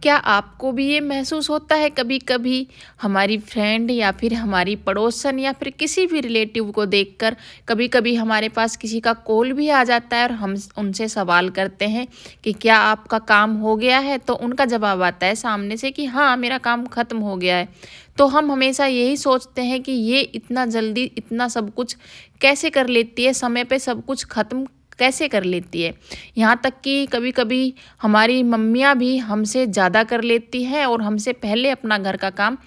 क्या आपको भी ये महसूस होता है कभी कभी हमारी फ्रेंड या फिर हमारी पड़ोसन या फिर किसी भी रिलेटिव को देखकर कभी कभी हमारे पास किसी का कॉल भी आ जाता है और हम उनसे सवाल करते हैं कि क्या आपका काम हो गया है, तो उनका जवाब आता है सामने से कि हाँ मेरा काम ख़त्म हो गया है। तो हम हमेशा यही सोचते हैं कि ये इतना जल्दी इतना सब कुछ कैसे कर लेती है, समय पे सब कुछ ख़त्म कैसे कर लेती है। यहाँ तक कि कभी कभी हमारी मम्मियाँ भी हमसे ज़्यादा कर लेती हैं और हमसे पहले अपना घर का काम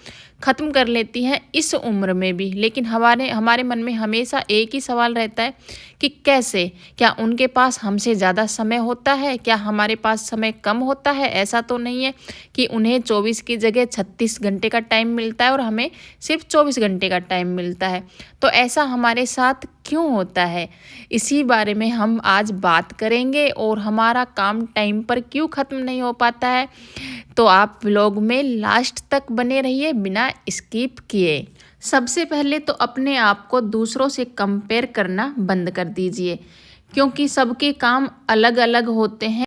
ख़त्म कर लेती हैं इस उम्र में भी। लेकिन हमारे हमारे मन में हमेशा एक ही सवाल रहता है कि कैसे, क्या उनके पास हमसे ज़्यादा समय होता है, क्या हमारे पास समय कम होता है। ऐसा तो नहीं है कि उन्हें 24 की जगह 36 घंटे का टाइम मिलता है और हमें सिर्फ 24 घंटे का टाइम मिलता है। तो ऐसा हमारे साथ क्यों होता है, इसी बारे में हम आज बात करेंगे। और हमारा काम टाइम पर क्यों ख़त्म नहीं हो पाता है, तो आप व्लॉग में लास्ट तक बने रहिए बिना स्किप किए। सबसे पहले तो अपने आप को दूसरों से कंपेयर करना बंद कर दीजिए, क्योंकि सबके काम अलग अलग होते हैं।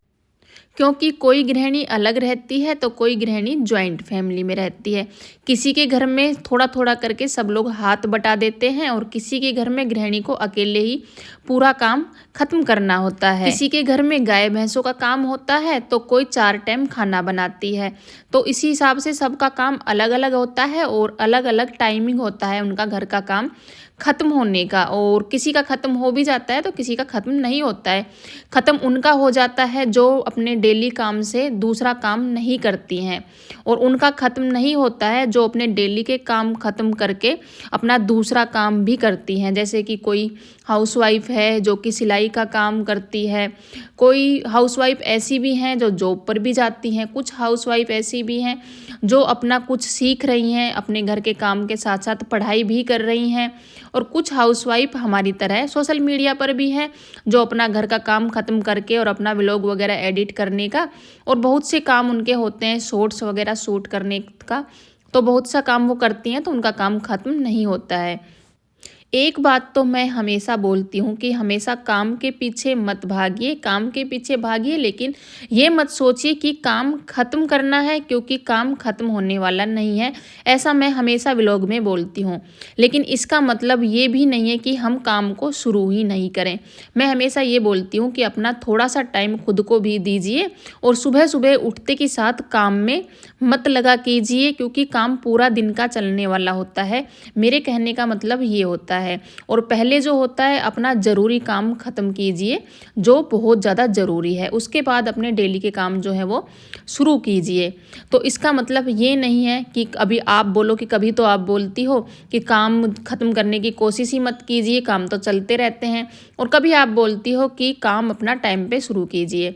क्योंकि कोई गृहिणी अलग रहती है तो कोई गृहिणी जॉइंट फैमिली में रहती है। किसी के घर में थोड़ा थोड़ा करके सब लोग हाथ बटा देते हैं और किसी के घर में गृहिणी को अकेले ही पूरा काम खत्म करना होता है। किसी के घर में गाय भैंसों का काम होता है तो कोई 4 टाइम खाना बनाती है। तो इसी हिसाब से सबका काम अलग अलग होता है और अलग अलग टाइमिंग होता है उनका घर का काम ख़त्म होने का। और किसी का ख़त्म हो भी जाता है तो किसी का ख़त्म नहीं होता है। ख़त्म उनका हो जाता है जो अपने डेली काम से दूसरा काम नहीं करती हैं, और उनका ख़त्म नहीं होता है जो अपने डेली के काम ख़त्म करके अपना दूसरा काम भी करती हैं। जैसे कि कोई हाउसवाइफ है जो कि सिलाई का काम करती है, कोई हाउसवाइफ ऐसी भी हैं जो जॉब पर भी जाती हैं, कुछ हाउसवाइफ ऐसी भी हैं जो अपना कुछ सीख रही हैं, अपने घर के काम के साथ साथ पढ़ाई भी कर रही हैं। और कुछ हाउसवाइफ हमारी तरह सोशल मीडिया पर भी हैं जो अपना घर का काम ख़त्म करके और अपना व्लॉग वगैरह एडिट करने का, और बहुत से काम उनके होते हैं शॉर्ट्स वगैरह शूट करने का, तो बहुत सा काम वो करती हैं तो उनका काम ख़त्म नहीं होता है। एक बात तो मैं हमेशा बोलती हूँ कि हमेशा काम के पीछे मत भागिए, काम के पीछे भागिए लेकिन ये मत सोचिए कि काम ख़त्म करना है, क्योंकि काम ख़त्म होने वाला नहीं है। ऐसा मैं हमेशा व्लॉग में बोलती हूँ, लेकिन इसका मतलब ये भी नहीं है कि हम काम को शुरू ही नहीं करें। मैं हमेशा ये बोलती हूँ कि अपना थोड़ा सा टाइम खुद को भी दीजिए और सुबह सुबह उठते के साथ काम में मत लगा कीजिए, क्योंकि काम पूरा दिन का चलने वाला होता है। मेरे कहने का मतलब ये होता है। और पहले जो होता है अपना ज़रूरी काम ख़त्म कीजिए जो बहुत ज़्यादा ज़रूरी है, उसके बाद अपने डेली के काम जो है वो शुरू कीजिए। तो इसका मतलब ये नहीं है कि अभी आप बोलो कि कभी तो आप बोलती हो कि काम ख़त्म करने की कोशिश ही मत कीजिए, काम तो चलते रहते हैं, और कभी आप बोलती हो कि काम अपना टाइम पे शुरू कीजिए।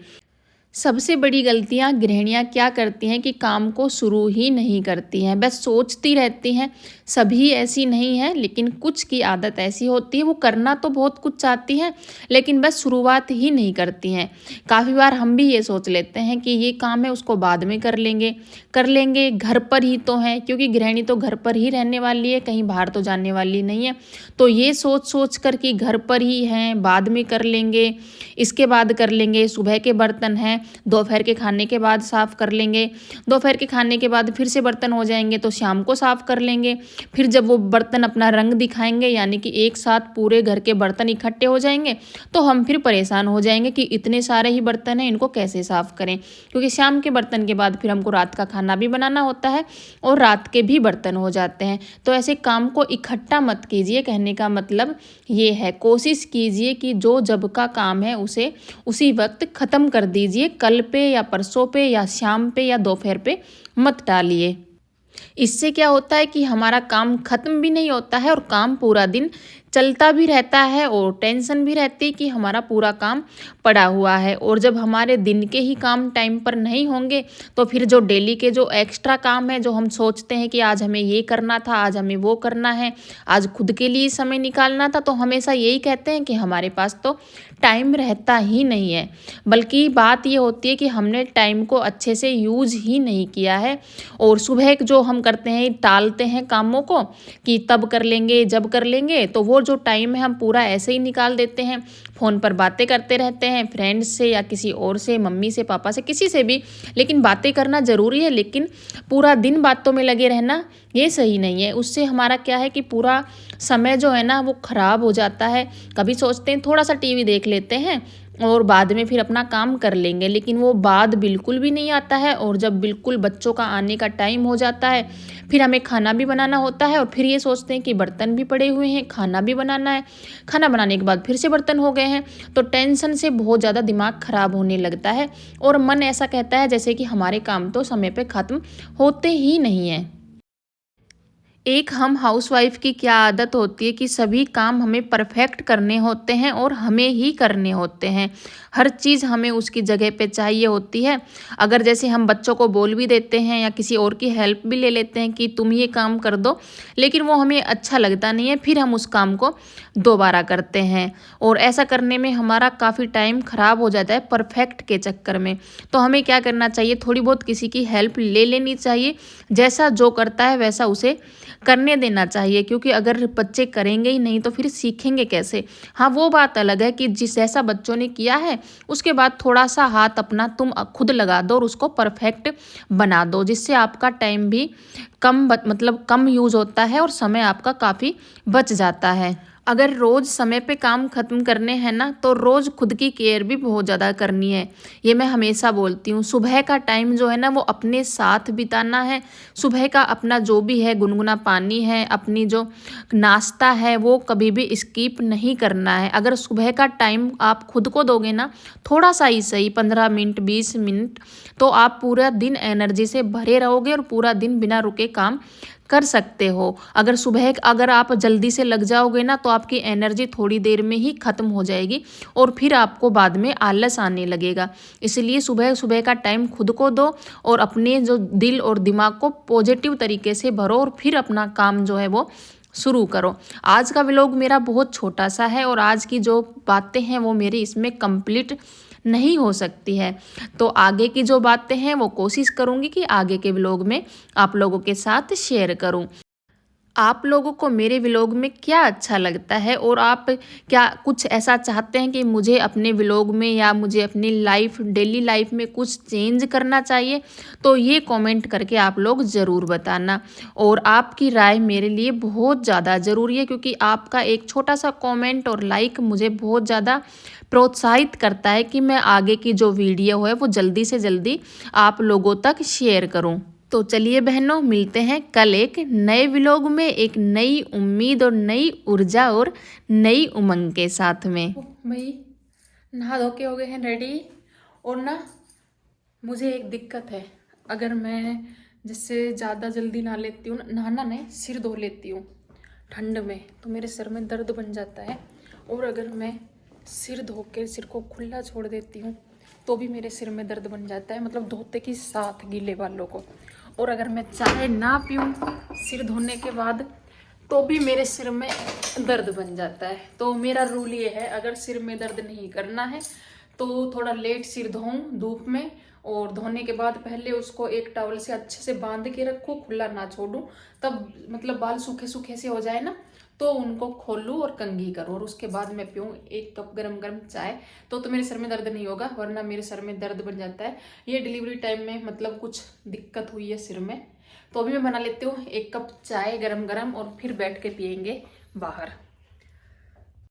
सबसे बड़ी गलतियां गृहिणियां क्या करती हैं कि काम को शुरू ही नहीं करती हैं, बस सोचती रहती हैं। सभी ऐसी नहीं है, लेकिन कुछ की आदत ऐसी होती है, वो करना तो बहुत कुछ चाहती हैं लेकिन बस शुरुआत ही नहीं करती हैं। काफ़ी बार हम भी ये सोच लेते हैं कि ये काम है उसको बाद में कर लेंगे, घर पर ही तो है, क्योंकि गृहिणी तो घर पर ही रहने वाली है, कहीं बाहर तो जाने वाली नहीं है। तो ये सोच सोच कर कि घर पर ही हैं, बाद में कर लेंगे, इसके बाद कर लेंगे, सुबह के बर्तन हैं दोपहर के खाने के बाद साफ़ कर लेंगे, दोपहर के खाने के बाद फिर से बर्तन हो जाएंगे तो शाम को साफ़ कर लेंगे। फिर जब वो बर्तन अपना रंग दिखाएंगे, यानी कि एक साथ पूरे घर के बर्तन इकट्ठे हो जाएंगे, तो हम फिर परेशान हो जाएंगे कि इतने सारे ही बर्तन हैं, इनको कैसे साफ़ करें। क्योंकि शाम के बर्तन के बाद फिर हमको रात का खाना भी बनाना होता है और रात के भी बर्तन हो जाते हैं। तो ऐसे काम को इकट्ठा मत कीजिए। कहने का मतलब ये है, कोशिश कीजिए कि जो जब का काम है उसे उसी वक्त ख़त्म कर दीजिए, कल पे या परसों पे या शाम पे या दोपहर पे मत टालिए। इससे क्या होता है कि हमारा काम ख़त्म भी नहीं होता है और काम पूरा दिन चलता भी रहता है और टेंशन भी रहती है कि हमारा पूरा काम पड़ा हुआ है। और जब हमारे दिन के ही काम टाइम पर नहीं होंगे तो फिर जो डेली के जो एक्स्ट्रा काम है, जो हम सोचते हैं कि आज हमें ये करना था, आज हमें वो करना है, आज खुद के लिए समय निकालना था, तो हमेशा यही कहते हैं कि हमारे पास तो टाइम रहता ही नहीं है। बल्कि बात ये होती है कि हमने टाइम को अच्छे से यूज़ ही नहीं किया है, और सुबह जो हम करते हैं टालते हैं कामों को कि तब कर लेंगे जब कर लेंगे, तो वो जो टाइम है हम पूरा ऐसे ही निकाल देते हैं, फ़ोन पर बातें करते रहते हैं फ्रेंड्स से या किसी और से, मम्मी से, पापा से, किसी से भी। लेकिन बातें करना ज़रूरी है, लेकिन पूरा दिन बातों में लगे रहना ये सही नहीं है। उससे हमारा क्या है कि पूरा समय जो है ना वो ख़राब हो जाता है। कभी सोचते हैं थोड़ा सा टीवी देख लेते हैं और बाद में फिर अपना काम कर लेंगे, लेकिन वो बाद बिल्कुल भी नहीं आता है। और जब बिल्कुल बच्चों का आने का टाइम हो जाता है, फिर हमें खाना भी बनाना होता है और फिर ये सोचते हैं कि बर्तन भी पड़े हुए हैं, खाना भी बनाना है, खाना बनाने के बाद फिर से बर्तन हो गए हैं, तो टेंशन से बहुत ज़्यादा दिमाग ख़राब होने लगता है और मन ऐसा कहता है जैसे कि हमारे काम तो समय पे ख़त्म होते ही नहीं हैं। एक हम हाउसवाइफ की क्या आदत होती है कि सभी काम हमें परफेक्ट करने होते हैं और हमें ही करने होते हैं। हर चीज़ हमें उसकी जगह पे चाहिए होती है। अगर जैसे हम बच्चों को बोल भी देते हैं या किसी और की हेल्प भी ले लेते हैं कि तुम ये काम कर दो, लेकिन वो हमें अच्छा लगता नहीं है, फिर हम उस काम को दोबारा करते हैं और ऐसा करने में हमारा काफ़ी टाइम ख़राब हो जाता है परफेक्ट के चक्कर में। तो हमें क्या करना चाहिए, थोड़ी बहुत किसी की हेल्प ले लेनी चाहिए। जैसा जो करता है वैसा उसे करने देना चाहिए, क्योंकि अगर बच्चे करेंगे ही नहीं तो फिर सीखेंगे कैसे। हाँ, वो बात अलग है कि जिस जैसा बच्चों ने किया है उसके बाद थोड़ा सा हाथ अपना तुम खुद लगा दो और उसको परफेक्ट बना दो, जिससे आपका टाइम भी मतलब कम यूज़ होता है और समय आपका काफ़ी बच जाता है। अगर रोज़ समय पे काम ख़त्म करने हैं ना, तो रोज़ खुद की केयर भी बहुत ज़्यादा करनी है। ये मैं हमेशा बोलती हूँ। सुबह का टाइम जो है ना वो अपने साथ बिताना है। सुबह का अपना जो भी है, गुनगुना पानी है, अपनी जो नाश्ता है, वो कभी भी स्किप नहीं करना है। अगर सुबह का टाइम आप खुद को दोगे ना, थोड़ा सा ही सही, 15 मिनट 20 मिनट, तो आप पूरा दिन एनर्जी से भरे रहोगे और पूरा दिन बिना रुके काम कर सकते हो। अगर आप जल्दी से लग जाओगे ना, तो आपकी एनर्जी थोड़ी देर में ही ख़त्म हो जाएगी और फिर आपको बाद में आलस आने लगेगा। इसलिए सुबह सुबह का टाइम खुद को दो और अपने जो दिल और दिमाग को पॉजिटिव तरीके से भरो और फिर अपना काम जो है वो शुरू करो। आज का व्लॉग मेरा बहुत छोटा सा है और आज की जो बातें हैं वो मेरी इसमें कंप्लीट नहीं हो सकती है। तो आगे की जो बातें हैं वो कोशिश करूँगी कि आगे के व्लॉग में आप लोगों के साथ शेयर करूँ। आप लोगों को मेरे व्लॉग में क्या अच्छा लगता है और आप क्या कुछ ऐसा चाहते हैं कि मुझे अपने व्लॉग में या मुझे अपनी डेली लाइफ में कुछ चेंज करना चाहिए, तो ये कमेंट करके आप लोग ज़रूर बताना। और आपकी राय मेरे लिए बहुत ज़्यादा ज़रूरी है, क्योंकि आपका एक छोटा सा कमेंट और लाइक मुझे बहुत ज़्यादा प्रोत्साहित करता है कि मैं आगे की जो वीडियो है वो जल्दी से जल्दी आप लोगों तक शेयर करूं। तो चलिए बहनों, मिलते हैं कल एक नए व्लॉग में, एक नई उम्मीद और नई ऊर्जा और नई उमंग के साथ में। भाई नहा धो के हो गए हैं रेडी, और ना मुझे एक दिक्कत है। अगर मैं जिससे ज़्यादा जल्दी नहा लेती हूँ, नहाना नहीं, सिर धो लेती हूँ ठंड में, तो मेरे सिर में दर्द बन जाता है। और अगर मैं सिर धो के सिर को खुला छोड़ देती हूँ तो भी मेरे सिर में दर्द बन जाता है, मतलब धोते के साथ गीले बालों को। और अगर मैं चाय ना पीऊँ सिर धोने के बाद तो भी मेरे सिर में दर्द बन जाता है। तो मेरा रूल ये है, अगर सिर में दर्द नहीं करना है तो थोड़ा लेट सिर धोऊं धूप में, और धोने के बाद पहले उसको एक टॉवल से अच्छे से बांध के रखूँ, खुला ना छोड़ूं, तब मतलब बाल सूखे सूखे से हो जाए ना, तो उनको खोलूँ और कंघी करूँ और उसके बाद मैं पीऊँ 1 कप गरम गरम चाय, तो मेरे सर में दर्द नहीं होगा, वरना मेरे सर में दर्द बन जाता है। ये डिलीवरी टाइम में मतलब कुछ दिक्कत हुई है सिर में, तो अभी मैं बना लेती हूँ 1 कप चाय गरम गरम और फिर बैठ के पियेंगे बाहर।